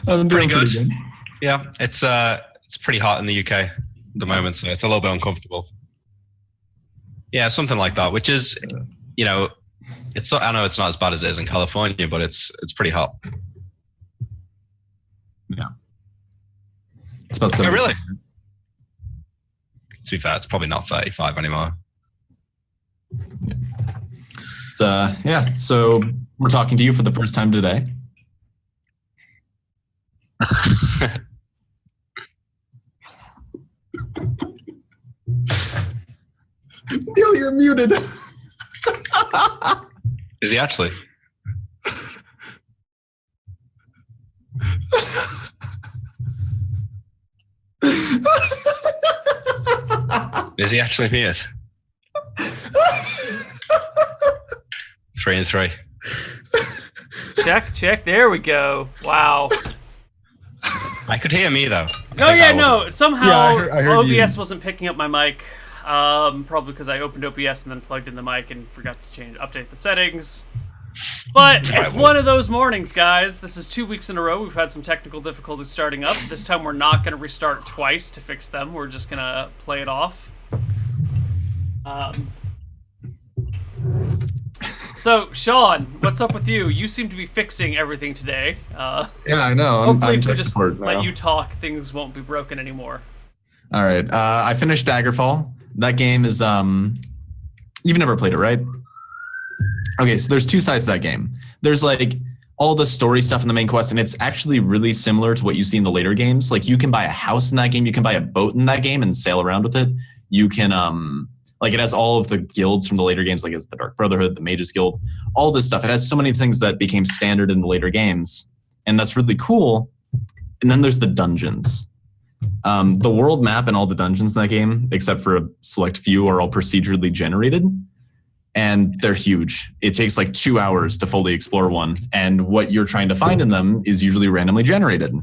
I'm doing Pretty pretty good. good. Yeah, it's pretty hot in the UK at the moment, so it's a little bit uncomfortable. Yeah, something like that, which is, you know, I know it's not as bad as it is in California, but it's pretty hot. Yeah. It's about Oh, 70. really? To be fair, it's probably not 35 anymore. Yeah. So we're talking to you for the first time today. Neil, you're muted. Is he actually? Is he actually muted? 3 and 3. Check. There we go. Wow. I could hear me though. Somehow Yeah, I heard OBS you. wasn't picking up my mic. Probably because I opened OBS and then plugged in the mic and forgot to update the settings. But it's one of those mornings, guys. This is 2 weeks in a row. We've had some technical difficulties starting up. This time we're not going to restart twice to fix them. We're just going to play it off. So, Sean, what's up with you? You seem to be fixing everything today. Yeah, I know. Hopefully, I'm if we tech just support let now. you talk, things won't be broken anymore. All right. I finished Daggerfall. That game is you've never played it, right? Okay, so there's two sides to that game. There's like all the story stuff in the main quest, and it's actually really similar to what you see in the later games. Like you can buy a house in that game, you can buy a boat in that game and sail around with it. You can like it has all of the guilds from the later games, like it's the Dark Brotherhood, the Mages Guild, all this stuff. It has so many things that became standard in the later games, and that's really cool. And then there's the dungeons. The world map and all the dungeons in that game, except for a select few, are all procedurally generated. And they're huge. It takes like 2 hours to fully explore one. And what you're trying to find in them is usually randomly generated.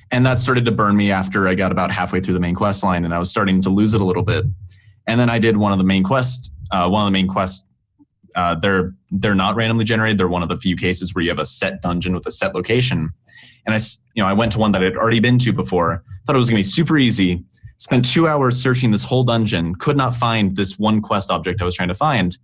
And that started to burn me after I got about halfway through the main quest line, and I was starting to lose it a little bit. And then I did one of the main quests. They're not randomly generated. They're one of the few cases where you have a set dungeon with a set location. And I went to one that I'd already been to before. Thought it was gonna be super easy. Spent 2 hours searching this whole dungeon. Could not find this one quest object I was trying to find.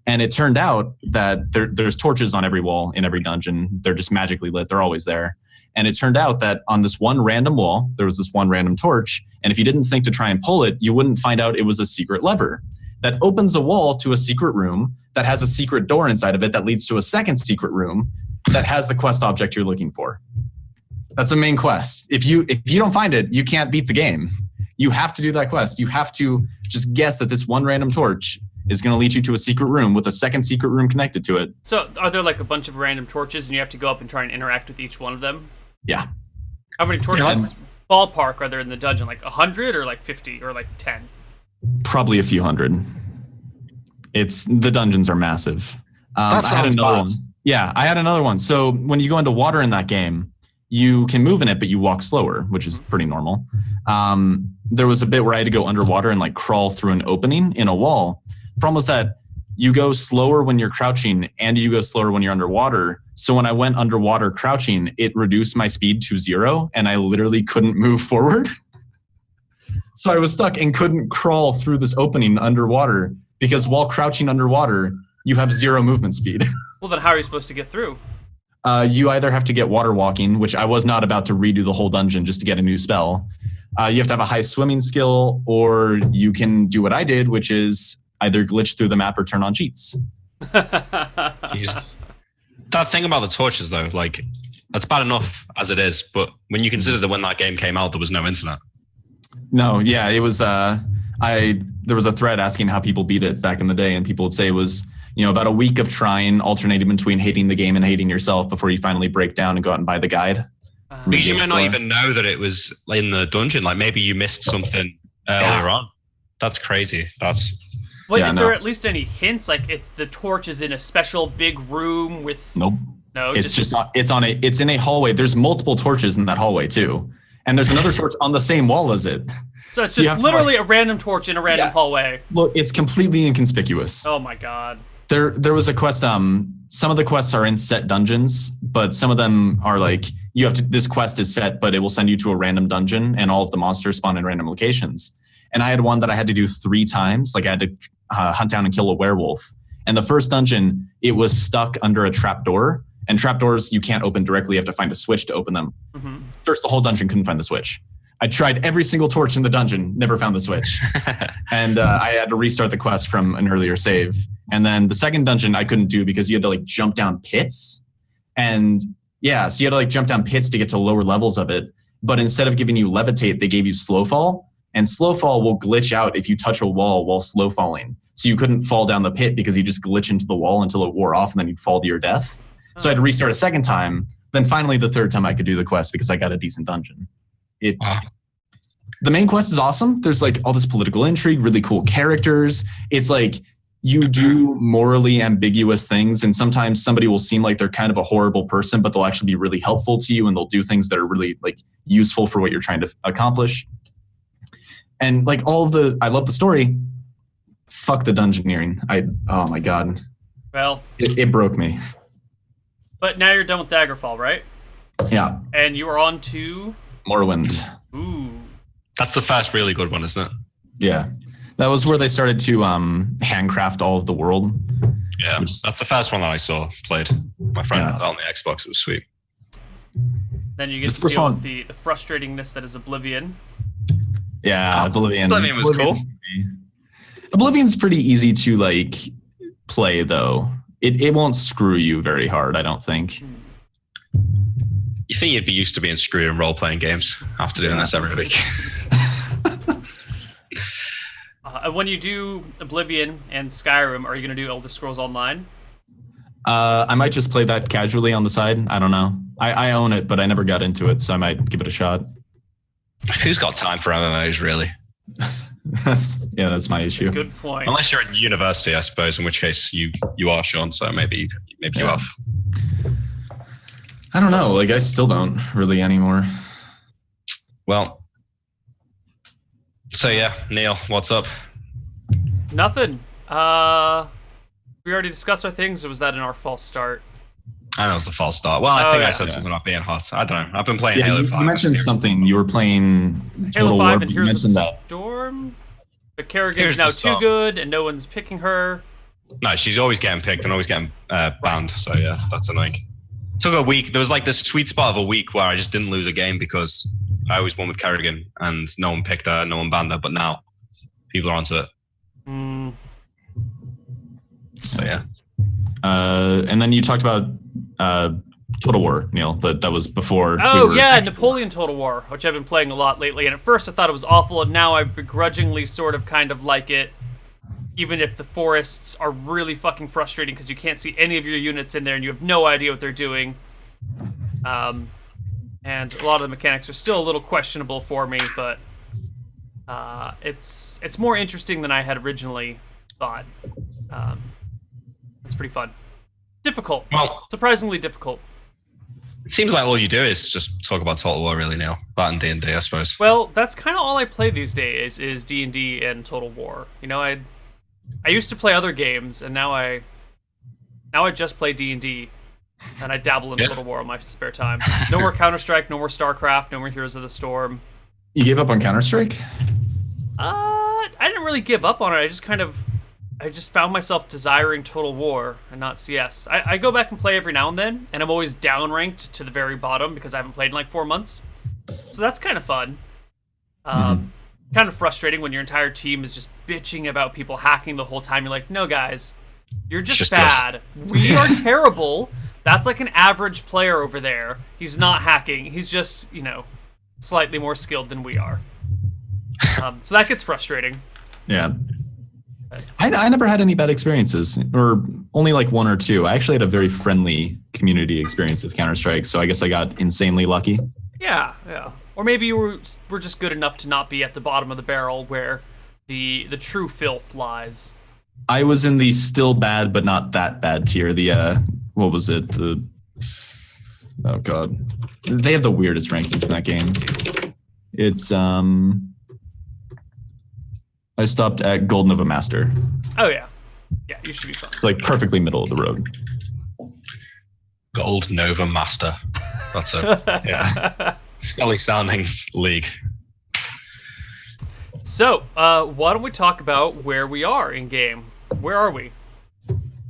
And it turned out that there's torches on every wall in every dungeon. They're just magically lit. They're always there. And it turned out that on this one random wall, there was this one random torch. And if you didn't think to try and pull it, you wouldn't find out it was a secret lever that opens a wall to a secret room that has a secret door inside of it that leads to a second secret room that has the quest object you're looking for. That's a main quest. If you don't find it, you can't beat the game. You have to do that quest. You have to just guess that this one random torch is going to lead you to a secret room with a second secret room connected to it. So, are there like a bunch of random torches and you have to go up and try and interact with each one of them? Yeah. How many torches, ballpark, are there in the dungeon? Like 100 or like 50 or like 10? Probably a few hundred. The dungeons are massive. That I had sounds another bad. one. Yeah, I had another one. So when you go into water in that game, you can move in it, but you walk slower, which is pretty normal. There was a bit where I had to go underwater and like crawl through an opening in a wall. The problem was that you go slower when you're crouching and you go slower when you're underwater. So when I went underwater crouching, it reduced my speed to 0 and I literally couldn't move forward. So I was stuck and couldn't crawl through this opening underwater because while crouching underwater, you have 0 movement speed. Well, then how are you supposed to get through? You either have to get water walking, which I was not about to redo the whole dungeon just to get a new spell. You have to have a high swimming skill, or you can do what I did, which is either glitch through the map or turn on cheats. Jeez. That thing about the torches, though, like, that's bad enough as it is, but when you consider that when that game came out, there was no internet. No, yeah, it was. There was a thread asking how people beat it back in the day, and people would say it was, about a week of trying, alternating between hating the game and hating yourself before you finally break down and go out and buy the guide. Because you might not even know that it was in the dungeon. Like maybe you missed something earlier on. That's crazy. Wait, is there at least any hints? Like the torch is in a special big room with... Nope. No, it's in a hallway. There's multiple torches in that hallway too. And there's another torch on the same wall as it. So it's just literally a random torch in a random hallway. Look, it's completely inconspicuous. Oh my god. There was a quest, some of the quests are in set dungeons, but some of them are like, you have to, this quest is set, but it will send you to a random dungeon and all of the monsters spawn in random locations. And I had one that I had to do 3 times. Like I had to hunt down and kill a werewolf. And the first dungeon, it was stuck under a trapdoor. And trapdoors you can't open directly. You have to find a switch to open them. Searched the whole dungeon, couldn't find the switch. I tried every single torch in the dungeon, never found the switch. And I had to restart the quest from an earlier save. And then the second dungeon I couldn't do because you had to like jump down pits. And yeah, so you had to like jump down pits to get to lower levels of it. But instead of giving you levitate, they gave you slow fall. And slow fall will glitch out if you touch a wall while slow falling. So you couldn't fall down the pit because you just glitch into the wall until it wore off and then you'd fall to your death. So I had to restart a second time. Then finally the third time I could do the quest because I got a decent dungeon. The main quest is awesome. There's like all this political intrigue, really cool characters. It's like you do morally ambiguous things, and sometimes somebody will seem like they're kind of a horrible person, but they'll actually be really helpful to you and they'll do things that are really like useful for what you're trying to accomplish. And like I love the story. Fuck the dungeoneering. Oh my God. Well, it broke me. But now you're done with Daggerfall, right? Yeah. And you are on to Morrowind. Ooh. That's the first really good one, isn't it? Yeah. That was where they started to handcraft all of the world. Yeah, that's the first one that I saw played. My friend had it on the Xbox. It was sweet. Then you get to deal with the frustratingness that is Oblivion. Yeah, Oblivion. Oblivion was cool. Oblivion's pretty easy to like play though. It won't screw you very hard, I don't think. You think you'd be used to being screwed in role-playing games after doing this every week. When you do Oblivion and Skyrim, are you going to do Elder Scrolls Online? I might just play that casually on the side. I don't know. I own it, but I never got into it, so I might give it a shot. Who's got time for MMOs, really? That's my issue. Good point. Unless you're at university, I suppose, in which case you are, Sean, so maybe you are. I don't know. Like, I still don't really anymore. Well, so yeah, Neil, what's up? Nothing. We already discussed our things, or was that in our false start? I know it was the false start. Well, I think I said something about being hot. I don't know. I've been playing Halo 5. You mentioned something. You were playing Total Halo 5 War, and you Heroes of mentioned the that. Storm. But Kerrigan's now too good, and no one's picking her. No, she's always getting picked and always getting banned. So yeah, that's annoying. Took a week. There was like this sweet spot of a week where I just didn't lose a game because I always won with Kerrigan and no one picked her, no one banned her. But now people are onto it. So yeah. And then you talked about Total War, Neil, but that was before. Oh yeah, Napoleon Total War, which I've been playing a lot lately. And at first I thought it was awful, and now I begrudgingly sort of kind of like it. Even if the forests are really fucking frustrating because you can't see any of your units in there and you have no idea what they're doing. And a lot of the mechanics are still a little questionable for me, but it's more interesting than I had originally thought. It's pretty fun. Difficult. Well, surprisingly difficult. It seems like all you do is just talk about Total War, really, Neil. That and D&D, I suppose. Well, that's kind of all I play these days is D&D and Total War. You know, I used to play other games, and now I just play D&D, and I dabble in Total War in my spare time. No more Counter-Strike, no more StarCraft, no more Heroes of the Storm. You gave up on Counter-Strike? I didn't really give up on it. I just found myself desiring Total War and not CS. I go back and play every now and then, and I'm always downranked to the very bottom because I haven't played in like 4 months. So that's kind of fun. Kind of frustrating when your entire team is just bitching about people hacking the whole time. You're like, no, guys, you're just bad. We are terrible. That's like an average player over there. He's not hacking. He's just, slightly more skilled than we are. So that gets frustrating. Yeah. I never had any bad experiences, or only like 1 or 2. I actually had a very friendly community experience with Counter-Strike, so I guess I got insanely lucky. Yeah. Or maybe you were just good enough to not be at the bottom of the barrel where the true filth lies. I was in the still bad but not that bad tier. What was it? Oh god. They have the weirdest rankings in that game. It's I stopped at Gold Nova Master. Oh yeah. Yeah, you should be fine. It's like perfectly middle of the road. Gold Nova Master. That's a skelly sounding league. So, why don't we talk about where we are in game? Where are we?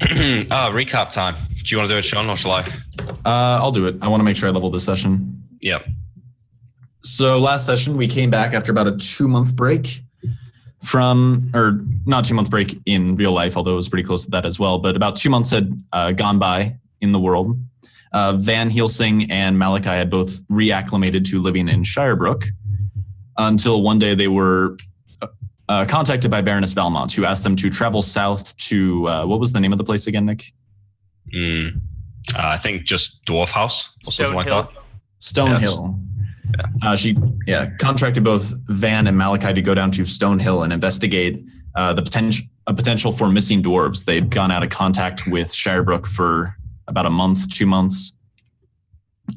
Recap time. Do you want to do it, Sean, or shall I? I'll do it. I want to make sure I level this session. Yep. So last session, we came back after about a 2-month break or not 2-month break in real life, although it was pretty close to that as well. But about 2 months had gone by in the world. Van Helsing and Malachi had both reacclimated to living in Shirebrook until one day they were contacted by Baroness Valmont, who asked them to travel south to, what was the name of the place again, Nick? I think just Dwarf House or something like that. Stonehill. Yeah. She contracted both Van and Malachi to go down to Stonehill and investigate the potential for missing dwarves. They'd gone out of contact with Shirebrook for about a month, 2 months.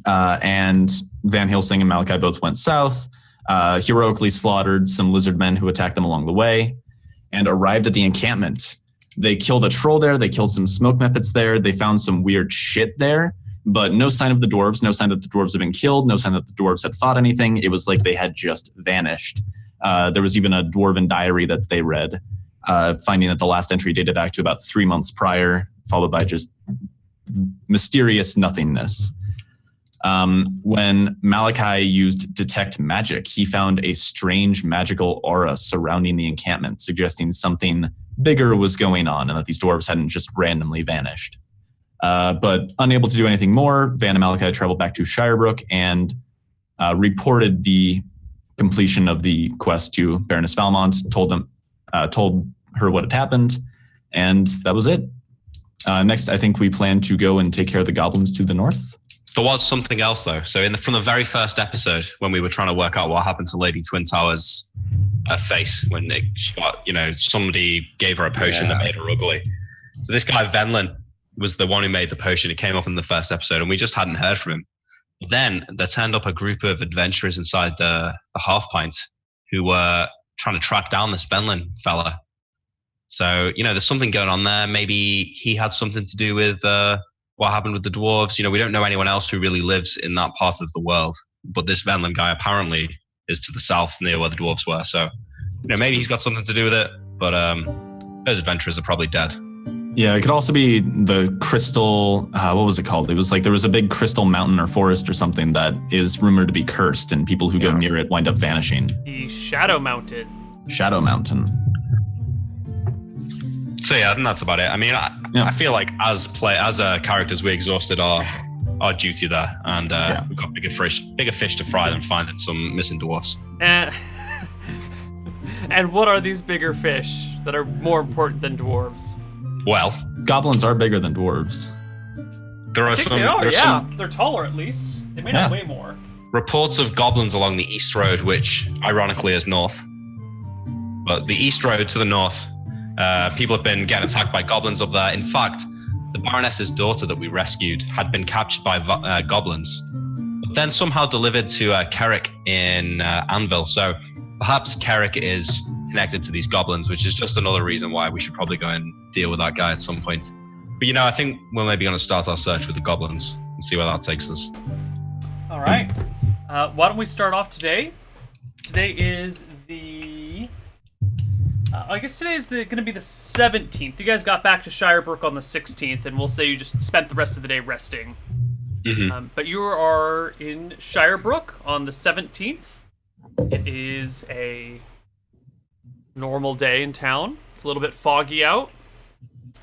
And Van Helsing and Malachi both went south, heroically slaughtered some lizard men who attacked them along the way, and arrived at the encampment. They killed a troll there. They killed some smoke mephits there. They found some weird shit there, but no sign of the dwarves, no sign that the dwarves had been killed, no sign that the dwarves had fought anything. It was like they had just vanished. There was even a dwarven diary that they read, finding that the last entry dated back to about 3 months prior, followed by just mysterious nothingness. When Malachi used Detect Magic, he found a strange magical aura surrounding the encampment, suggesting something bigger was going on and that these dwarves hadn't just randomly vanished. But unable to do anything more, Van and Malachi traveled back to Shirebrook and reported the completion of the quest to Baroness Valmont, told her what had happened, and that was it. Next, I think we plan to go and take care of the goblins to the north. There was something else, though. So from the very first episode, when we were trying to work out what happened to Lady Twin Tower's face, when she got, somebody gave her a potion that made her ugly. So this guy, Venlin, was the one who made the potion. It came up in the first episode, and we just hadn't heard from him. But then there turned up a group of adventurers inside the Half Pint who were trying to track down this Venlin fella. So, there's something going on there. Maybe he had something to do with what happened with the dwarves. We don't know anyone else who really lives in that part of the world. But this Venlin guy apparently is to the south near where the dwarves were. So, maybe he's got something to do with it. But those adventurers are probably dead. Yeah, it could also be the crystal, what was it called? It was like there was a big crystal mountain or forest or something that is rumored to be cursed, and people who go near it wind up vanishing. The Shadow Mountain. Shadow Mountain. So yeah, I think that's about it. I mean, I feel like as characters, we exhausted our duty there, and we've got bigger fish to fry than finding some missing dwarfs. And what are these bigger fish that are more important than dwarves? Well, goblins are bigger than dwarves. There are some. They're taller at least. They may not weigh more. Reports of goblins along the East Road, which ironically is north. But the East Road to the north, people have been getting attacked by goblins up there. In fact, the Baroness's daughter that we rescued had been captured by goblins, but then somehow delivered to Kerrick in Anvil. So perhaps Kerrick is connected to these goblins, which is just another reason why we should probably go and deal with that guy at some point. But I think we're maybe going to start our search with the goblins and see where that takes us. All right. Why don't we start off today? Today is the... I guess today is going to be the 17th. You guys got back to Shirebrook on the 16th, and we'll say you just spent the rest of the day resting. Mm-hmm. But you are in Shirebrook on the 17th. It is a normal day in town. It's a little bit foggy out.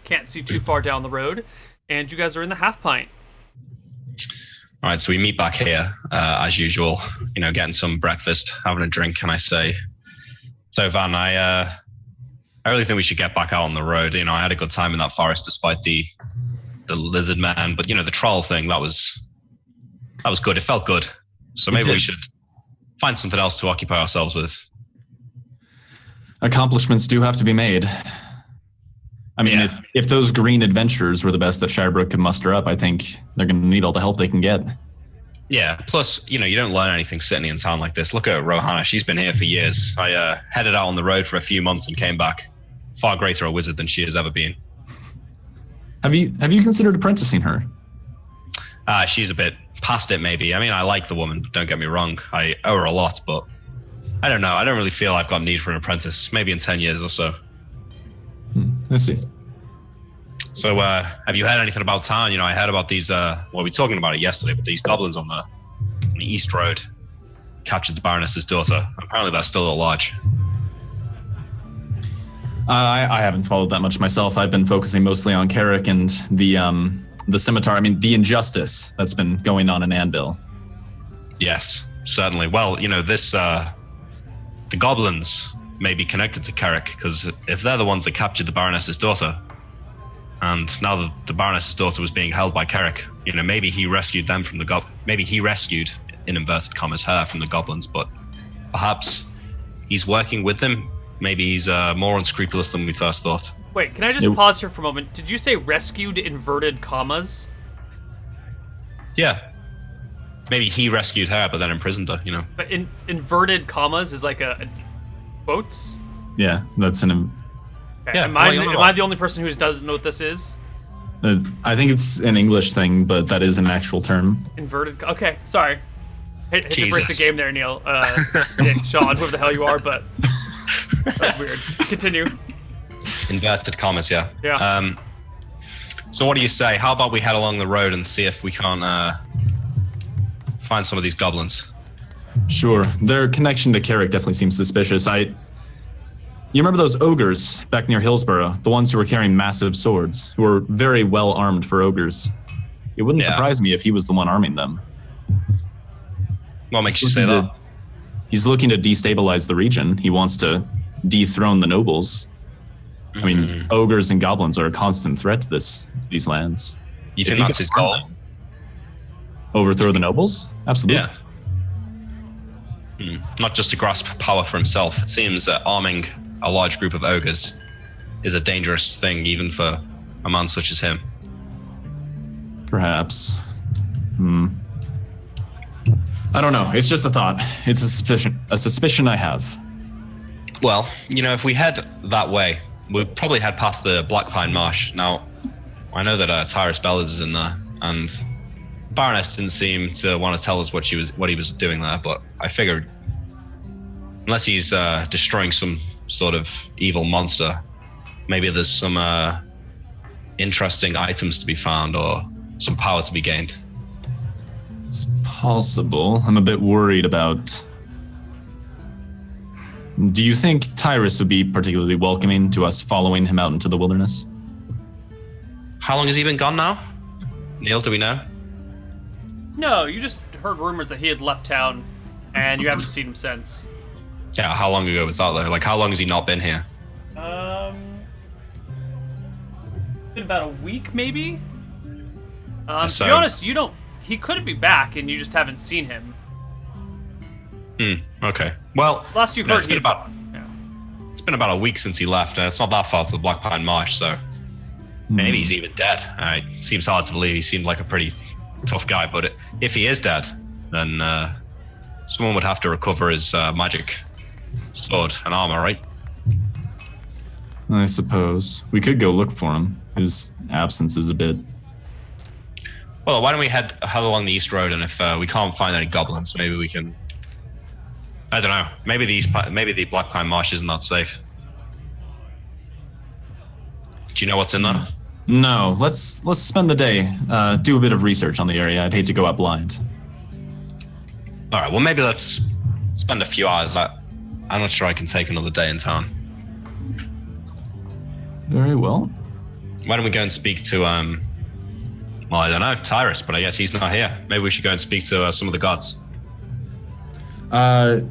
Can't see too far down the road. And you guys are in the Half Pint. All right, so we meet back here, as usual, getting some breakfast, having a drink, and I say, so Van, I really think we should get back out on the road. I had a good time in that forest despite the lizard man, but the troll thing, that was good. It felt good. So maybe we should find something else to occupy ourselves with. Accomplishments do have to be made. I mean, if those green adventurers were the best that Shirebrook could muster up, I think they're going to need all the help they can get. Yeah, plus, you don't learn anything sitting in town like this. Look at Rohanna. She's been here for years. I headed out on the road for a few months and came back far greater a wizard than she has ever been. Have you considered apprenticing her? She's a bit past it, maybe. I mean, I like the woman, don't get me wrong. I owe her a lot, but I don't know. I don't really feel I've got need for an apprentice. Maybe in 10 years or so. I see. So, have you heard anything about town? I heard about these, well, we were talking about it yesterday, but these goblins on the East Road captured the Baroness's daughter. Apparently they're still at large. I haven't followed that much myself. I've been focusing mostly on Carrick and the scimitar. I mean, the injustice that's been going on in Anvil. Yes, certainly. Well, this, the goblins may be connected to Carrick, because if they're the ones that captured the Baroness's daughter, and now the Baroness's daughter was being held by Carrick, maybe he rescued them from the maybe he rescued, in inverted commas, her from the goblins, but perhaps he's working with them. Maybe he's more unscrupulous than we first thought. Wait, can I just pause here for a moment? Did you say rescued inverted commas? Yeah. Maybe he rescued her, but then imprisoned her, But inverted commas is like a quotes? Yeah, that's an... Okay. Yeah, am I the only person who doesn't know what this is? I think it's an English thing, but that is an actual term. Inverted... Okay, sorry. Hate to break the Jesus. game there, Neil. Nick, Sean, whoever the hell you are, but... That's weird. Continue. Inverted commas, yeah. Yeah. So what do you say? How about we head along the road and see if we can't find some of these goblins? Sure. Their connection to Carrick definitely seems suspicious. You remember those ogres back near Hillsborough? The ones who were carrying massive swords, who were very well armed for ogres. It wouldn't surprise me if he was the one arming them. What makes you say that? He's looking to destabilize the region. He wants to dethrone the nobles. I mean, ogres and goblins are a constant threat to these lands. You think that's his goal? Overthrow the nobles? Absolutely. Yeah. Not just to grasp power for himself. It seems that arming a large group of ogres is a dangerous thing, even for a man such as him. Perhaps. I don't know. It's just a thought. It's a suspicion I have. Well, if we head that way, we'll probably head past the Black Pine Marsh. Now, I know that Tyrus Bellas is in there, and Baroness didn't seem to want to tell us what he was doing there, but I figured, unless he's destroying some sort of evil monster, maybe there's some interesting items to be found or some power to be gained. It's possible. I'm a bit worried about... Do you think Tyrus would be particularly welcoming to us following him out into the wilderness? How long has he been gone now? Neil, do we know? No, you just heard rumors that he had left town, and you haven't seen him since. Yeah, how long ago was that, though? Like, how long has he not been here? Been about a week, maybe? So- To be honest, he could be back, and you just haven't seen him. Okay. Well, Last you no, heard, it's been about a week since he left, and it's not that far to the Black Pine Marsh, so maybe he's even dead. It seems hard to believe. He seemed like a pretty tough guy, but if he is dead, then someone would have to recover his magic sword and armor, right? I suppose. We could go look for him. His absence is a bit... Well, why don't we head along the East Road, and if we can't find any goblins, maybe we can... I don't know. Maybe the Black Pine Marsh isn't that safe. Do you know what's in there? No, let's spend the day, do a bit of research on the area. I'd hate to go out blind. All right. Well, maybe let's spend a few hours. I'm not sure I can take another day in town. Very well. Why don't we go and speak to well, I don't know, Tyrus, but I guess he's not here. Maybe we should go and speak to some of the gods.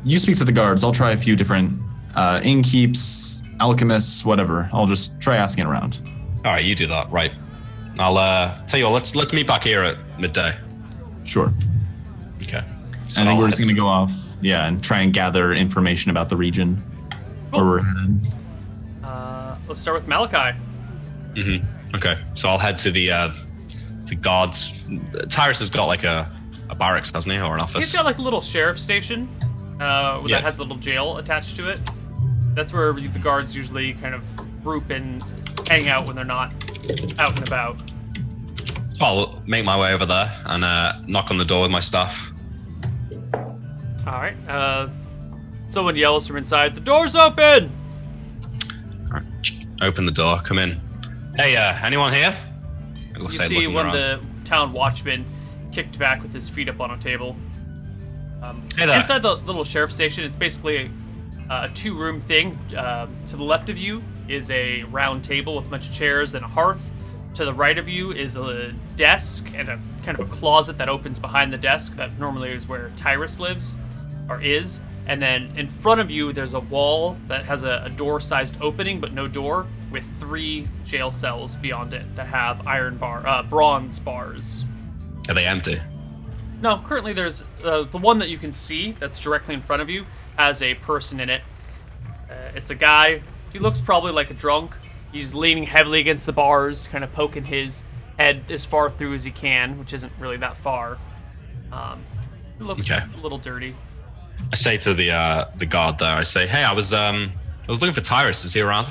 You speak to the guards. I'll try a few different innkeeps, alchemists, whatever. I'll just try asking around. All right, you do that. Right. I'll tell you what. Let's meet back here at midday. Sure. Okay. So I think I'll we're just head going to go off, and try and gather information about the region where we're headed. Let's start with Malachi. Okay. So I'll head to the guards. Tyrus has got like a barracks, hasn't he, or an office? He's got like a little sheriff station that has a little jail attached to it. That's where the guards usually kind of group and hang out when they're not out and about. I'll make my way over there and knock on the door with my staff. All right. Someone yells from inside, "The door's open!" All right. Open the door. Come in. Hey, anyone here? You see one of the town watchmen kicked back with his feet up on a table. Hey there. Inside the little sheriff station, it's basically a two-room thing. To the left of you is a round table with a bunch of chairs and a hearth. To the right of you is a desk and a kind of a closet that opens behind the desk. That normally is where Tyrus lives, or is. And then in front of you, there's a wall that has a door-sized opening, but no door, with 3 jail cells beyond it that have bronze bars. Are they empty? No, currently there's the one that you can see that's directly in front of you has a person in it. It's a guy. He looks probably like a drunk. He's leaning heavily against the bars, kind of poking his head as far through as he can, which isn't really that far. He looks a little dirty. I say to the guard there, I say, "Hey, I was looking for Tyrus. Is he around?"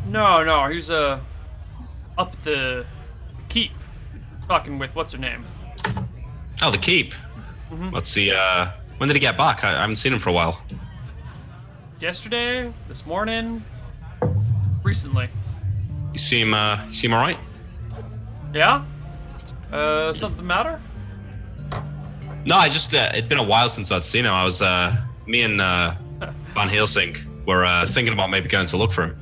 No, he's up the keep, talking with what's her name. Oh, the keep. Mm-hmm. What's the? When did he get back? I haven't seen him for a while. Yesterday, this morning, recently. You seem all right? Yeah. Something matter? No, I just it'd been a while since I'd seen him. I was me and Van Helsing were thinking about maybe going to look for him.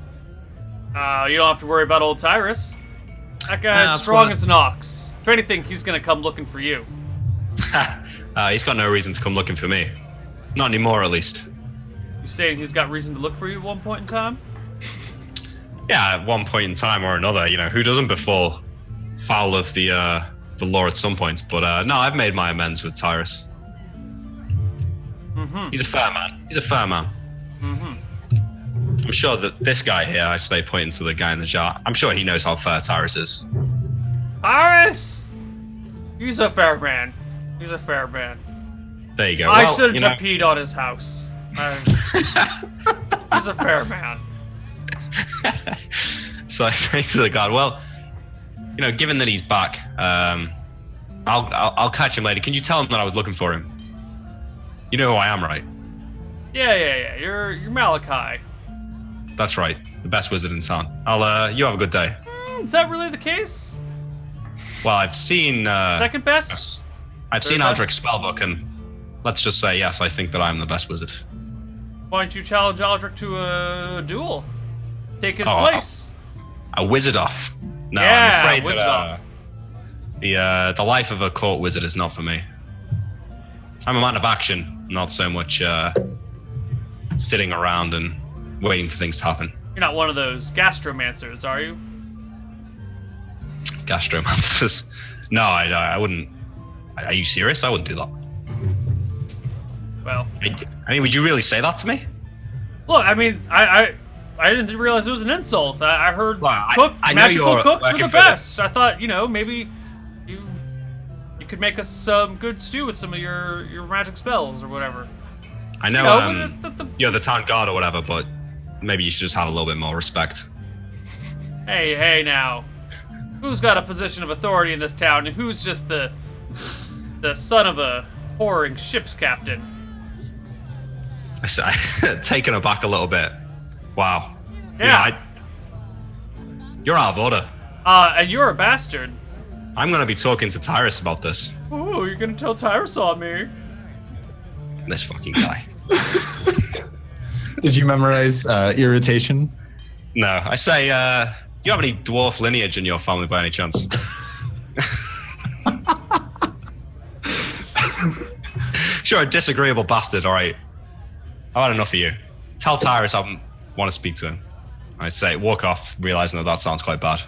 You don't have to worry about old Tyrus. That guy's strong as an ox. If anything, he's gonna come looking for you. He's got no reason to come looking for me. Not anymore, at least. You saying he's got reason to look for you at one point in time? Yeah, at one point in time or another. You know, who doesn't befall foul of the law at some point? But no, I've made my amends with Tyrus. Mm-hmm. He's a fair man. Mm-hmm. I'm sure that this guy here, I say pointing to the guy in the jar, I'm sure he knows how fair Tyrus is. Tyrus! He's a fair man. There you go. I shouldn't have peed on his house. He's a fair man. So I say to the guard, well, you know, given that he's back, I'll catch him later. Can you tell him that I was looking for him? You know who I am, right? Yeah. You're Malachi. That's right. The best wizard in town. You have a good day. Is that really the case? Well, I've seen... Second best? I've seen Aldrich's spellbook, and let's just say, yes, I think that I'm the best wizard. Why don't you challenge Aldrich to a duel? Take his place. A wizard off. No, yeah, I'm afraid wizard off. The life of a court wizard is not for me. I'm a man of action, not so much sitting around and waiting for things to happen. You're not one of those gastromancers, are you? Gastromancers? No, I wouldn't. Are you serious? I wouldn't do that. Well, I mean, would you really say that to me? Look, I mean, I didn't realize it was an insult. I heard magical cooks were the best. I thought, you know, maybe you could make us some good stew with some of your magic spells or whatever. I know, you're the town guard or whatever, but maybe you should just have a little bit more respect. Hey now. Who's got a position of authority in this town, and who's just the son of a whoring ship's captain? Taken aback a little bit. Wow. Yeah. You know, you're out of order. And you're a bastard. I'm gonna be talking to Tyrus about this. Oh, you're gonna tell Tyrus on me? This fucking guy. Did you memorize irritation? No, I say, you have any dwarf lineage in your family by any chance? Sure, a disagreeable bastard, alright. I've had enough of you. Tell Tyrus I want to speak to him. I'd say, walk off, realizing that sounds quite bad.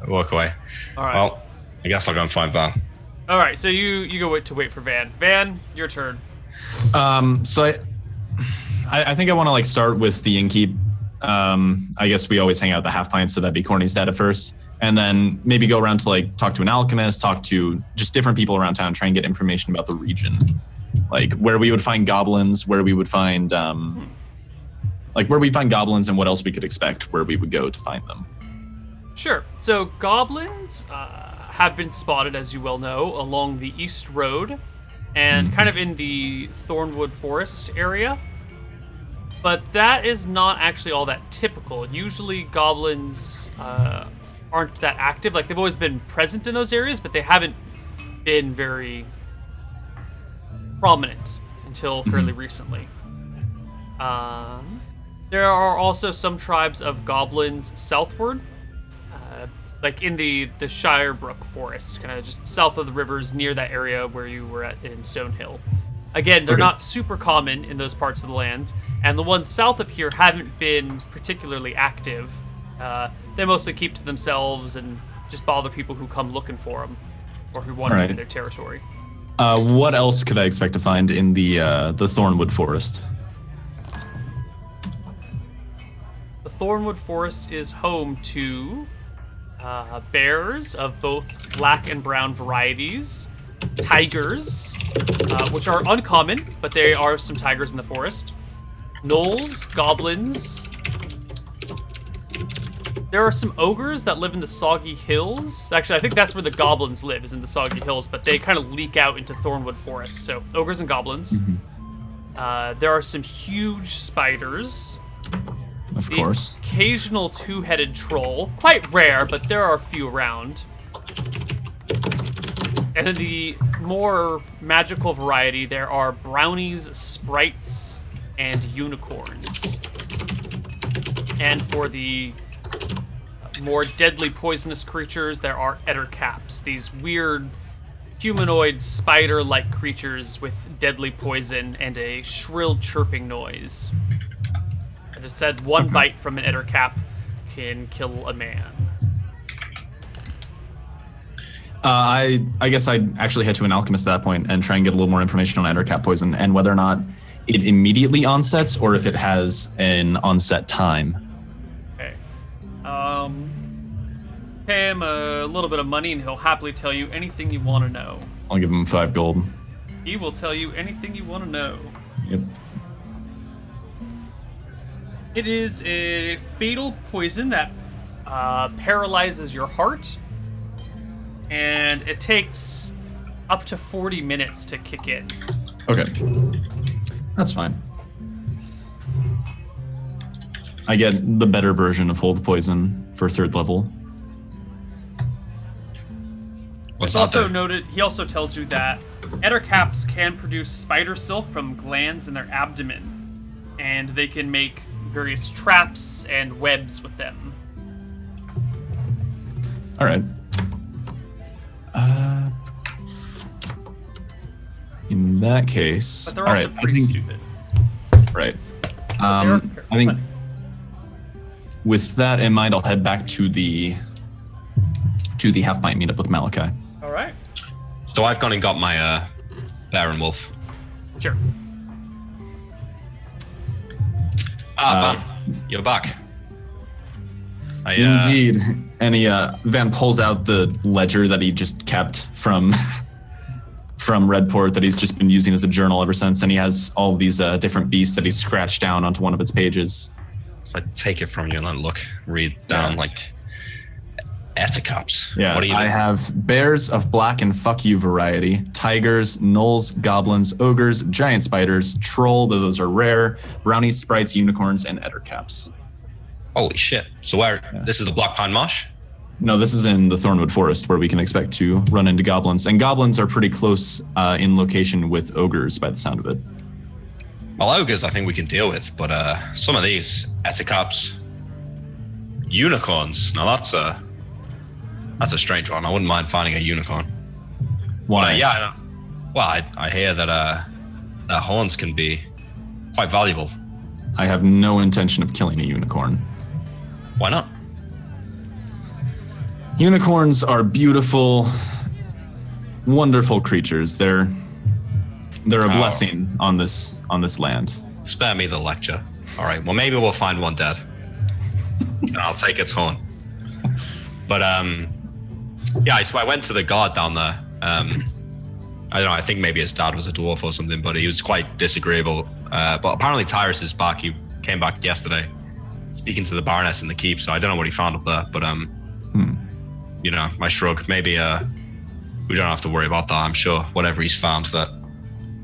Walk away. Alright. Well, I guess I'll go and find Van. Alright, so you go wait for Van. Van, your turn. So I think I want to like start with the innkeep. I guess we always hang out at the Half Pint, so that'd be Corny's dad at first. And then maybe go around to like talk to an alchemist, talk to just different people around town, try and get information about the region. Like where we would find goblins, where we would find like where we find goblins and what else we could expect where we would go to find them. Sure. So goblins have been spotted, as you well know, along the East Road and kind of in the Thornwood Forest area. But that is not actually all that typical. Usually goblins aren't that active. Like, they've always been present in those areas, but they haven't been very prominent until fairly recently. There are also some tribes of goblins southward, like in the Shirebrook Forest, kind of just south of the rivers near that area where you were at in Stonehill. Again, they're not super common in those parts of the lands, and the ones south of here haven't been particularly active. They mostly keep to themselves and just bother people who come looking for them or who wander into their territory. What else could I expect to find in the Thornwood Forest? The Thornwood Forest is home to bears of both black and brown varieties, tigers, which are uncommon, but there are some tigers in the forest, gnolls, goblins. There are some ogres that live in the Soggy Hills. Actually, I think that's where the goblins live, is in the Soggy Hills, but they kind of leak out into Thornwood Forest. So, ogres and goblins. There are some huge spiders. Of course. Occasional two-headed troll. Quite rare, but there are a few around. And in the more magical variety, there are brownies, sprites, and unicorns. And for the more deadly poisonous creatures, there are ettercaps, these weird humanoid spider-like creatures with deadly poison and a shrill chirping noise. It is said one bite from an ettercap can kill a man. I guess I'd actually head to an alchemist at that point and try and get a little more information on ettercap poison and whether or not it immediately onsets or if it has an onset time. Okay. Pay him a little bit of money and he'll happily tell you anything you want to know. I'll give him 5 gold. He will tell you anything you want to know. Yep. It is a fatal poison that paralyzes your heart, and it takes up to 40 minutes to kick in. Okay. That's fine. I get the better version of hold poison for 3rd level. What's It's also noted, he also tells you that ettercaps can produce spider silk from glands in their abdomen, and they can make various traps and webs with them. All right. In that case, But they're also pretty stupid. Right. I think with that in mind, I'll head back to the half pint meetup with Malachi. All right. So I've gone and got my bear and wolf. Sure. Van, you're back. Indeed. And Van pulls out the ledger that he just kept from Redport that he's just been using as a journal ever since, and he has all of these different beasts that he's scratched down onto one of its pages. So I take it from you and then read down ettercaps. Yeah, What are you I have bears of black and fuck you variety, tigers, gnolls, goblins, ogres, giant spiders, troll, though those are rare, brownies, sprites, unicorns, and ettercaps. Holy shit. So this is the Black Pine Marsh? No, this is in the Thornwood Forest where we can expect to run into goblins. And goblins are pretty close in location with ogres by the sound of it. Well, ogres I think we can deal with, but some of these ettercaps, unicorns, now that's a strange one. I wouldn't mind finding a unicorn. Why? Yeah, I know. Well, I hear that their horns can be quite valuable. I have no intention of killing a unicorn. Why not? Unicorns are beautiful, wonderful creatures. They're a blessing on this land. Spare me the lecture. All right. Well, maybe we'll find one dead. And I'll take its horn. But yeah. So I went to the guard down there. I don't know. I think maybe his dad was a dwarf or something, but he was quite disagreeable. But apparently Tyrus is back. He came back yesterday, speaking to the Baroness in the keep. So I don't know what he found up there, but you know, I shrug. Maybe we don't have to worry about that. I'm sure whatever he's found, that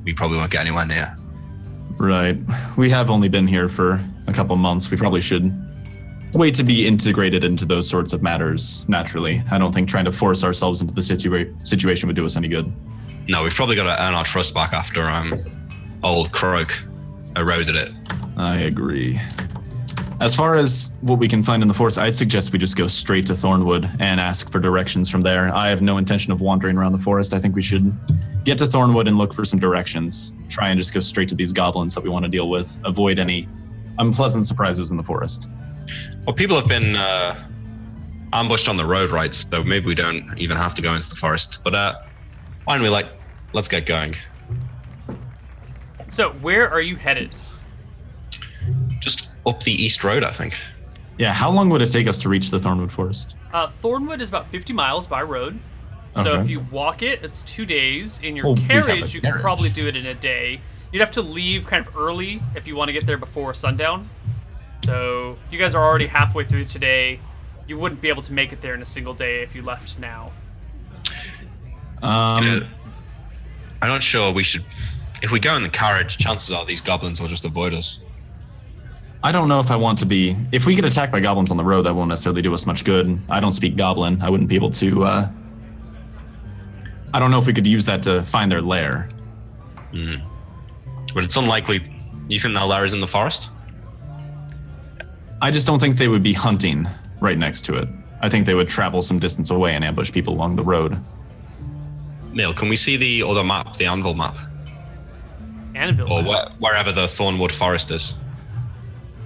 we probably won't get anywhere near. Right. We have only been here for a couple months. We probably should wait to be integrated into those sorts of matters naturally. I don't think trying to force ourselves into the situation would do us any good. No, we've probably got to earn our trust back after old Croak eroded it. I agree. As far as what we can find in the forest, I'd suggest we just go straight to Thornwood and ask for directions from there. I have no intention of wandering around the forest. I think we should get to Thornwood and look for some directions. Try and just go straight to these goblins that we want to deal with. Avoid any unpleasant surprises in the forest. Well, people have been ambushed on the road, right? So maybe we don't even have to go into the forest. But why don't we let's get going. So where are you headed? Just up the east road, I think. Yeah, how long would it take us to reach the Thornwood Forest? Thornwood is about 50 miles by road. So Okay. if you walk it, it's 2 days. In your Oh, we have a carriage, you can carriage. probably do it in a day. You'd have to leave kind of early if you want to get there before sundown. So you guys are already halfway through today. You wouldn't be able to make it there in a single day if you left now. I'm not sure we should. If we go in the carriage, chances are these goblins will just avoid us. I don't know if I want to be... If we get attacked by goblins on the road, that won't necessarily do us much good. I don't speak goblin. I wouldn't be able to... I don't know if we could use that to find their lair. But it's unlikely. You think their lair is in the forest? I just don't think they would be hunting right next to it. I think they would travel some distance away and ambush people along the road. Neil, can we see the other map, the Anvil map? Anvil. Or wherever the Thornwood Forest is?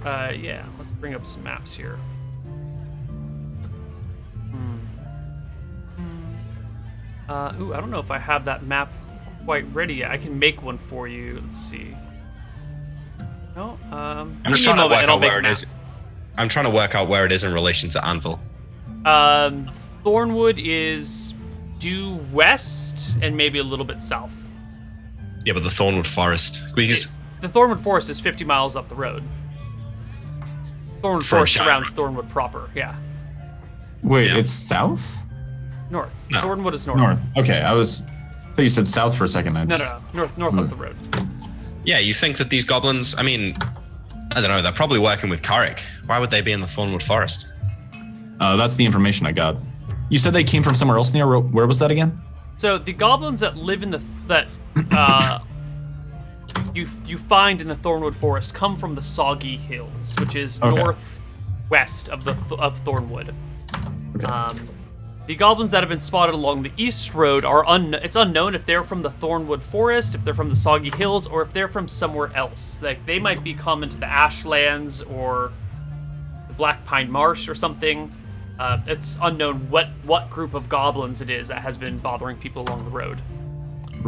Yeah, let's bring up some maps here. Ooh, I don't know if I have that map quite ready yet. I can make one for you. Let's see. No, I'm just trying to work out where it is. I'm trying to work out where it is in relation to Anvil. Thornwood is due west and maybe a little bit south. Yeah, but the Thornwood Forest. The Thornwood Forest is 50 miles up the road. Thornwood For a Forest giant surrounds Thornwood proper, yeah. Wait, Yeah. it's south? North. No. Thornwood is north. North. Okay, I thought you said south for a second. No. North up the road. Yeah, you think that these goblins, I mean, I don't know, they're probably working with Carrick. Why would they be in the Thornwood Forest? That's the information I got. You said they came from somewhere else near. Where was that again? So the goblins that live in you find in the Thornwood Forest come from the Soggy Hills, which is Okay. northwest of Thornwood. Okay. The goblins that have been spotted along the east road are it's unknown if they're from the Thornwood Forest, if they're from the Soggy Hills, or if they're from somewhere else. Like they might be common to the Ashlands or the Black Pine Marsh or something. It's unknown what group of goblins it is that has been bothering people along the road.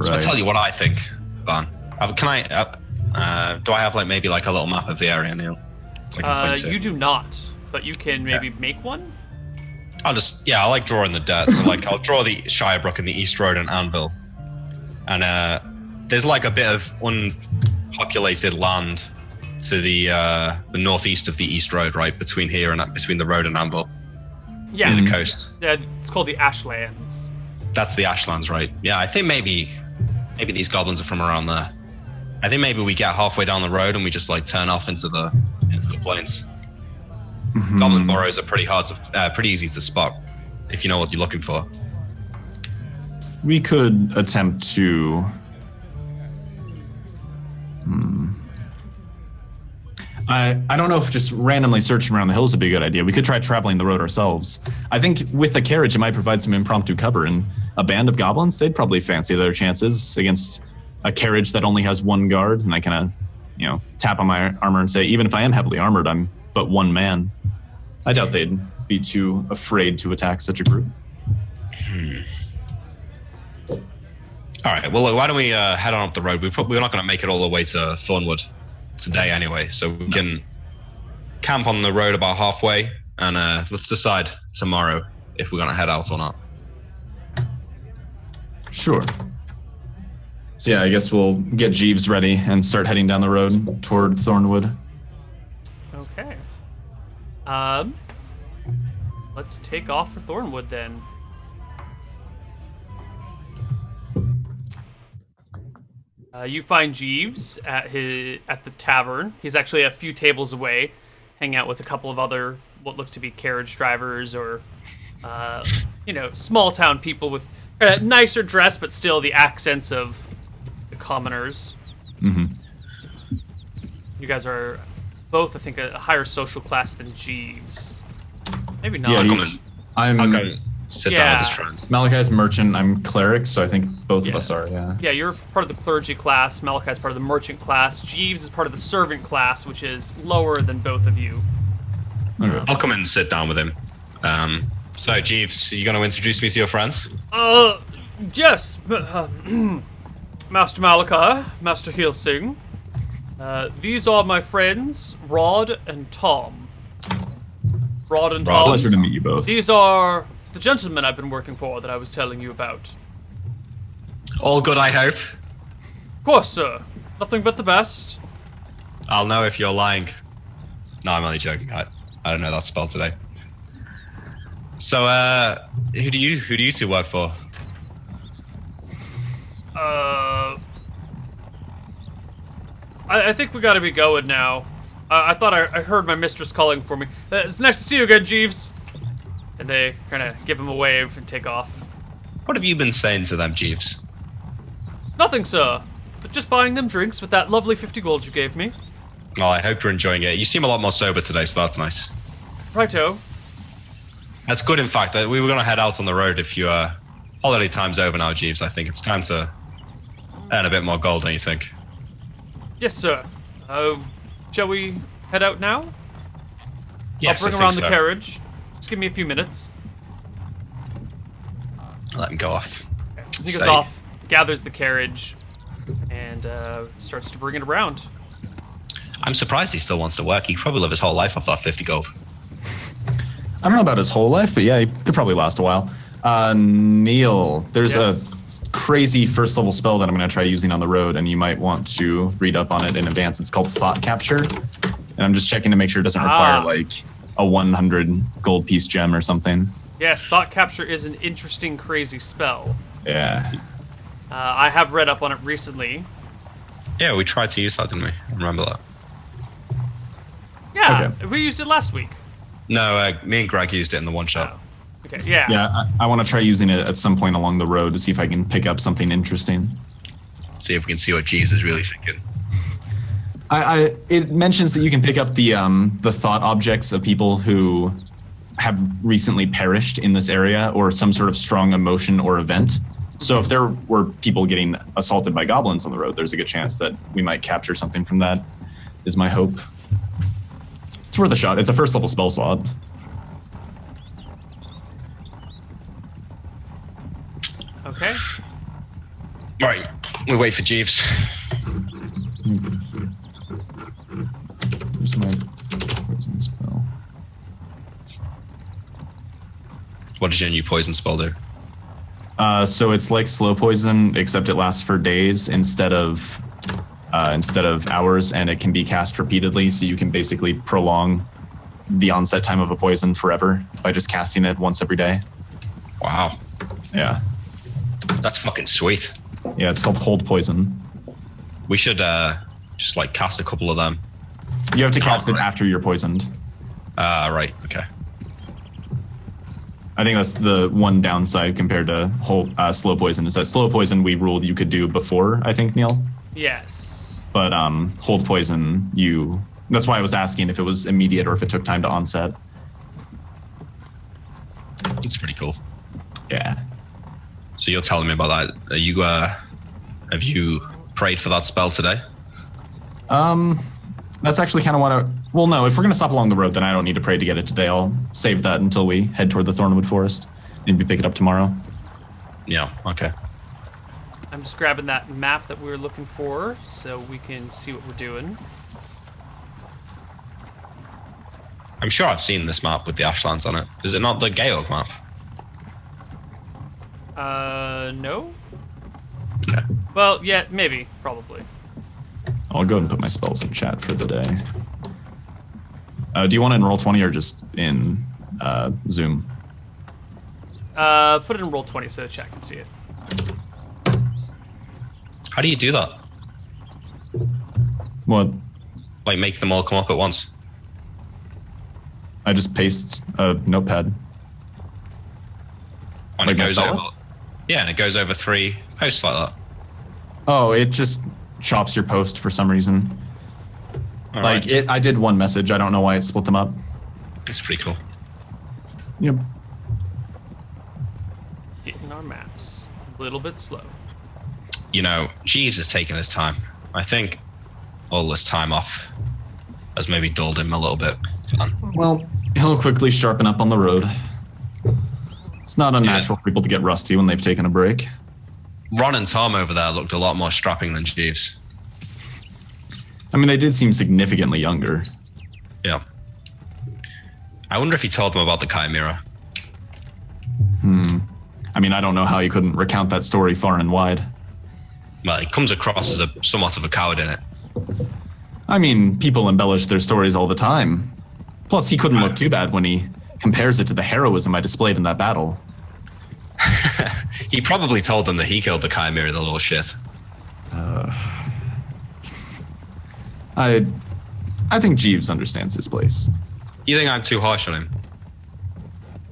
So I'll tell you what I think, Van. Can I, do I have maybe a little map of the area, Neil? I can point to? You do not, but you can maybe make one. I like drawing the dirt. So I'll draw the Shirebrook and the East Road and Anvil. And there's a bit of unpopulated land to the northeast of the East Road, right? Between here and between the road and Anvil. Yeah. Near the coast. Yeah, it's called the Ashlands. That's the Ashlands, right? Yeah, I think maybe these goblins are from around there. I think maybe we get halfway down the road and we just turn off into the plains. Mhm. Goblin burrows are pretty easy to spot if you know what you're looking for. We could attempt to... I don't know if just randomly searching around the hills would be a good idea. We could try traveling the road ourselves. I think with a carriage, it might provide some impromptu cover, and a band of goblins, they'd probably fancy their chances against a carriage that only has one guard, and I can, tap on my armor and say, even if I am heavily armored, I'm but one man. I doubt they'd be too afraid to attack such a group. All right, well, why don't we head on up the road? We're not going to make it all the way to Thornwood today anyway, so we can camp on the road about halfway, and let's decide tomorrow if we're going to head out or not. Sure. So yeah, I guess we'll get Jeeves ready and start heading down the road toward Thornwood. Let's take off for Thornwood then. You find Jeeves at the tavern. He's actually a few tables away, hanging out with a couple of other what look to be carriage drivers or, small town people with nicer dress, but still the accents of the commoners. Mm-hmm. You guys are both, I think, a higher social class than Jeeves. Maybe not. Yeah, I'll go sit down with his friends. Malachi's merchant. I'm cleric, so I think both of us are. Yeah. Yeah, you're part of the clergy class. Malachi's part of the merchant class. Jeeves is part of the servant class, which is lower than both of you. Okay. I'll come in and sit down with him. So, Jeeves, are you going to introduce me to your friends? Yes. Master Malachi, Master Helsing. These are my friends, Rod and Tom. Rod and Tom. Pleasure to meet you both. These are the gentlemen I've been working for that I was telling you about. All good, I hope. Of course, sir. Nothing but the best. I'll know if you're lying. No, I'm only joking. I don't know that spell today. So, who do you two work for? I think we gotta be going now. I thought I heard my mistress calling for me. It's nice to see you again, Jeeves. And they kind of give him a wave and take off. What have you been saying to them, Jeeves? Nothing, sir. But just buying them drinks with that lovely 50 gold you gave me. Oh, I hope you're enjoying it. You seem a lot more sober today, so that's nice. Righto. That's good, in fact. We were going to head out on the road if you... holiday time's over now, Jeeves. I think it's time to earn a bit more gold, don't you think? Yes, sir. Shall we head out now? Yes, I'll bring around the carriage. Just give me a few minutes. Let him go off. He goes off, gathers the carriage, and starts to bring it around. I'm surprised he still wants to work. He could probably live his whole life off that 50 gold. I don't know about his whole life, but yeah, he could probably last a while. Neil, there's a crazy first level spell that I'm going to try using on the road, and you might want to read up on it in advance. It's called Thought Capture, and I'm just checking to make sure it doesn't require like a 100 gold piece gem or something. Yes, Thought Capture is an interesting, crazy spell. Yeah. I have read up on it recently. Yeah, we tried to use that, didn't we? I remember that. Yeah, Okay. we used it last week. No, me and Greg used it in the one shot. Okay, yeah. Yeah, I want to try using it at some point along the road to see if I can pick up something interesting. See if we can see what Jeeves is really thinking. It mentions that you can pick up the thought objects of people who have recently perished in this area or some sort of strong emotion or event. So if there were people getting assaulted by goblins on the road, there's a good chance that we might capture something from that, is my hope. It's worth a shot. It's a first level spell slot. Okay. Right, we wait for Jeeves. Where's my poison spell? What does your new poison spell do? So it's like slow poison, except it lasts for days instead of hours, and it can be cast repeatedly. So you can basically prolong the onset time of a poison forever by just casting it once every day. Wow, Yeah, that's fucking sweet. yeah. It's called hold poison. We should just like cast a couple of them. You have to cast it after you're poisoned. Right, okay. I think that's the one downside compared to slow poison, is that slow poison we ruled you could do before, I think, Neil. Yes. But hold poison, that's why I was asking if it was immediate or if it took time to onset. It's pretty cool. Yeah. So you're telling me about that. Have you prayed for that spell today? That's actually kind of what well, no, if we're going to stop along the road, then I don't need to pray to get it today. I'll save that until we head toward the Thornwood Forest. Maybe pick it up tomorrow. Yeah, okay. I'm just grabbing that map that we were looking for so we can see what we're doing. I'm sure I've seen this map with the Ashlands on it. Is it not the Gaelic map? No? Okay. Well, yeah, maybe, probably. I'll go and put my spells in chat for the day. Do you want it in Roll20 or just in Zoom? Put it in Roll20 so the chat can see it. How do you do that? What? Like make them all come up at once? I just paste a notepad. And Like it my goes spell over. list? Yeah, and it goes over 3 posts like that. Oh, it just chops your post for some reason. All Like right. I did one message. I don't know why it split them up. It's pretty cool. Yep. Getting our maps. A little bit slow. You know, Jeeves has taken his time. I think all this time off has maybe dulled him a little bit. Well, he'll quickly sharpen up on the road. It's not unnatural for people to get rusty when they've taken a break. Ron and Tom over there looked a lot more strapping than Jeeves. I mean, they did seem significantly younger. Yeah. I wonder if he told them about the Chimera. I mean, I don't know how you couldn't recount that story far and wide. Well, he comes across as somewhat of a coward in it. I mean, people embellish their stories all the time. Plus, he couldn't look too bad when he compares it to the heroism I displayed in that battle. He probably told them that he killed the Chimera, the little shit. I think Jeeves understands his place. You think I'm too harsh on him?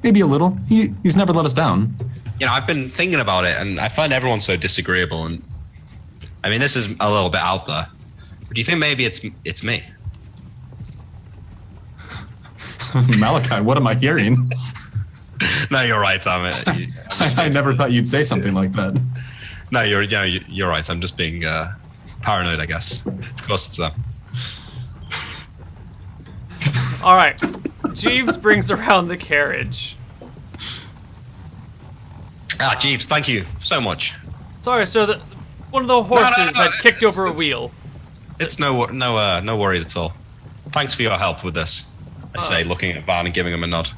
Maybe a little. He's never let us down. You know, I've been thinking about it, and I find everyone so disagreeable. And I mean, this is a little bit out there. But do you think maybe it's me? Malachi, what am I hearing? No, you're right, Tom. I never thought you'd say something like that. No, you're right. I'm just being paranoid, I guess. Of course, it's that. All right. Jeeves brings around the carriage. Ah, Jeeves, thank you so much. Sorry, sir. One of the horses had kicked over a wheel. It's no worries at all. Thanks for your help with this. I say, looking at Van and giving him a nod.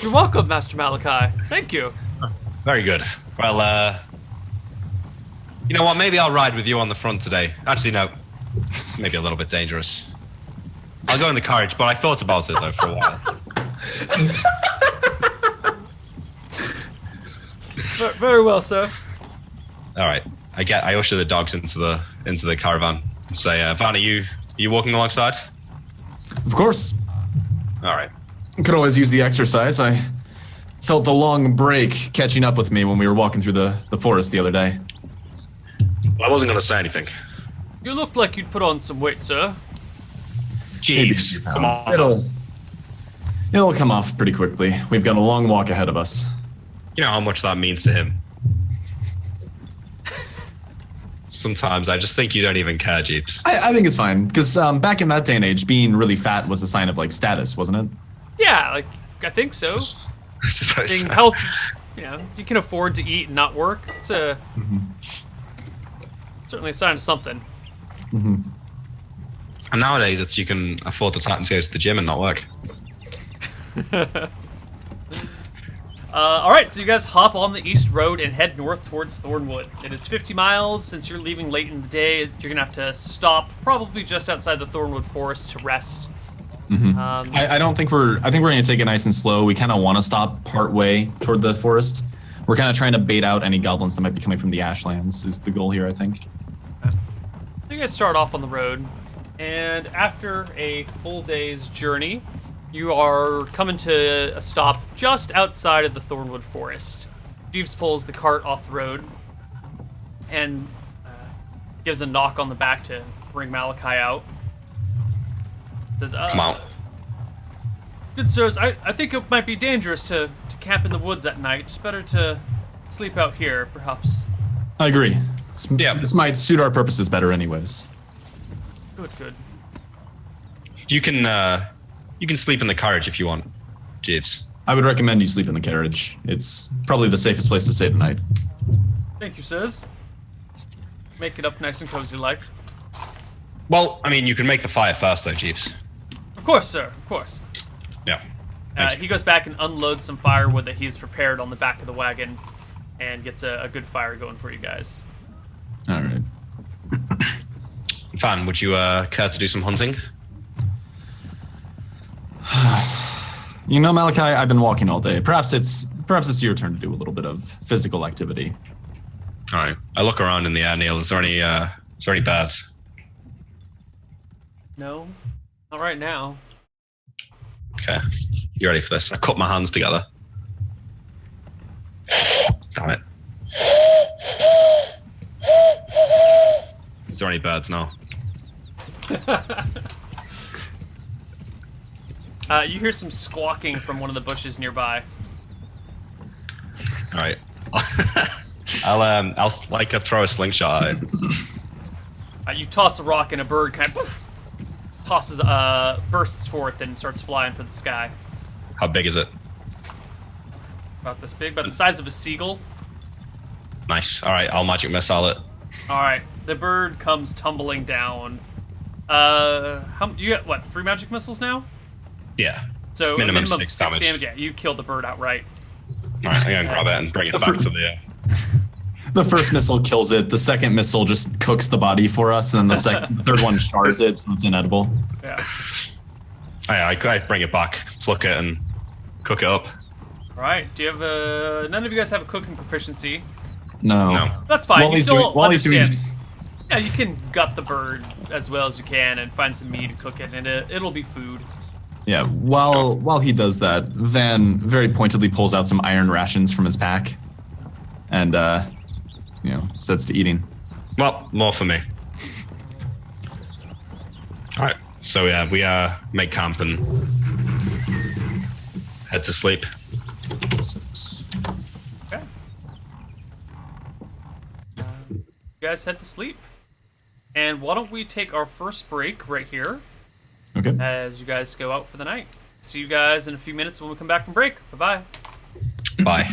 You're welcome, Master Malachi. Thank you. Very good. Well, you know what? Maybe I'll ride with you on the front today. Actually, no. It's maybe a little bit dangerous. I'll go in the carriage, but I thought about it though for a while. Very well, sir. All right. I usher the dogs into the caravan and say, Van, are you walking alongside? Of course. All right. Could always use the exercise. I felt the long break catching up with me when we were walking through the forest the other day. Well, I wasn't going to say anything. You looked like you'd put on some weight, sir. Jeeves, Maybe come on. It'll come off pretty quickly. We've got a long walk ahead of us. You know how much that means to him. Sometimes I just think you don't even care, Jeeves. I think it's fine, because back in that day and age, being really fat was a sign of, like, status, wasn't it? Yeah, like, I think so. I suppose Being so. health, you know, you can afford to eat and not work. It's certainly a sign of something. And nowadays, you can afford the time to go to the gym and not work. All right, so you guys hop on the east road and head north towards Thornwood. It is 50 miles. Since you're leaving late in the day, you're gonna have to stop probably just outside the Thornwood forest to rest. I don't think I think we're going to take it nice and slow. We kind of want to stop part way toward the forest. We're kind of trying to bait out any goblins that might be coming from the Ashlands is the goal here, I think. So you guys start off on the road, and after a full day's journey, you are coming to a stop just outside of the Thornwood forest. Jeeves pulls the cart off the road and gives a knock on the back to bring Malachi out. Says, Come out. Good sirs, I think it might be dangerous to camp in the woods at night. It's better to sleep out here, perhaps. I agree. Yeah. This might suit our purposes better anyways. Good. You can sleep in the carriage if you want, Jeeves. I would recommend you sleep in the carriage. It's probably the safest place to stay tonight. Thank you, sirs. Make it up nice and cozy like. Well, I mean, you can make the fire first, though, Jeeves. Of course, sir, of course. Yeah. Thank you. He goes back and unloads some firewood that he's prepared on the back of the wagon and gets a good fire going for you guys. All right. Fan, would you care to do some hunting? You know, Malachi, I've been walking all day. Perhaps it's your turn to do a little bit of physical activity. All right. I look around in the air, Neil. Is there any birds? No, not right now. Okay. You ready for this? I cut my hands together. Damn it. Is there any birds now? You hear some squawking from one of the bushes nearby. All right. I'll like throw a slingshot at it. You toss a rock and a bird kind of tosses, bursts forth and starts flying for the sky. How big is it? About this big, about the size of a seagull. Nice. All right, I'll magic missile it. All right, the bird comes tumbling down. You got what? 3 magic missiles now? Yeah. So minimum minimum 6 6 damage. Yeah, you killed the bird outright. All right, I'm gonna grab it and bring it back to the. The first missile kills it. The second missile just cooks the body for us, and then the third one shards it, so it's inedible. Yeah. I bring it back, pluck it, and cook it up. All right. Do you have none of you guys have a cooking proficiency? No. That's fine. While You he's still while he's doing understand. Yeah, you can gut the bird as well as you can and find some meat and cook it, and it'll be food. Yeah, while he does that, Van very pointedly pulls out some iron rations from his pack, and sets to eating. Well, more for me. All right, so yeah, we make camp and head to sleep. Okay. You guys head to sleep, and why don't we take our first break right here? Okay. As you guys go out for the night. See you guys in a few minutes when we come back from break. Bye-bye. Bye.